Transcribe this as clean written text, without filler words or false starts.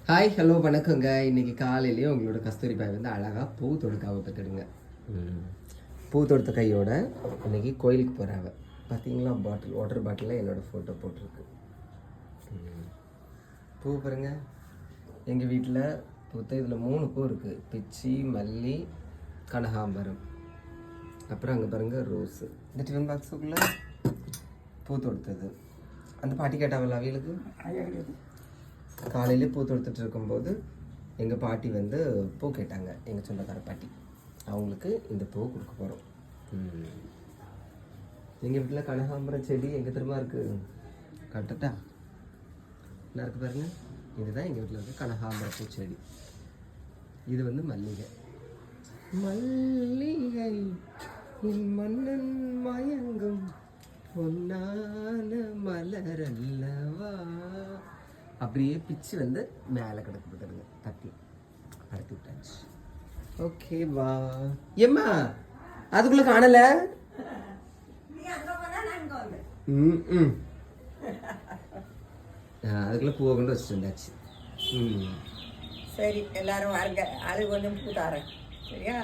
Hi hello வணக்கங்க. இன்னைக்கு காலையிலேயே உங்களோட கஸ்தூரி பாய் வந்து அழகாக பூ தொடுக்காவை பார்த்துடுங்க. பூ தொடுத்த கையோட இன்னைக்கு கோயிலுக்கு போகிறாங்க. பார்த்தீங்களா, வாட்டர் பாட்டிலில் என்னோடய ஃபோட்டோ போட்டிருக்கு. பூ பாருங்க, எங்கள் வீட்டில் பூத்த இதில் 3 பூ இருக்குது. பிச்சி, மல்லி, கனகாம்பரம், அப்புறம் அங்கே பாருங்கள் ரோஸு. இந்த டிஃபன் பாக்ஸுக்குள்ளே பூ தொடுத்தது. அந்த பாட்டி கேட்டாவல்ல அவியலுக்கு காலையிலே பூ தொடுத்துட்டு இருக்கும்போது எங்கள் பாட்டி வந்து பூ கேட்டாங்க. எங்கள் சொந்தக்கார பாட்டி, அவங்களுக்கு இந்த பூ கொடுக்க போகிறோம். எங்கள் வீட்டில் கனகாம்பரம் செடி எங்கே திரும்ப இருக்குது, கட்டட்டா என்ன இருக்குது பாருங்க. இதுதான் எங்கள் வீட்டில் இருக்க கனகாம்பர பூச்செடி. இது வந்து மல்லிகை. மல்லிகை என் மன்னன் மயங்கும் பொன்னான மலரல்லவா. அப்படியே பிச்சு வந்து மேலே கிடக்கு பார்த்துருங்க. தட்டி படுத்து விட்டாச்சு. ஓகே வா ஏம்மா, அதுக்குள்ளே காணல. அதுக்குள்ளே பூவை கொண்டு வச்சுட்டு வந்தாச்சு. சரி, எல்லாரும் வாருங்க. அது கொஞ்சம் பூ தாரேன், சரியா?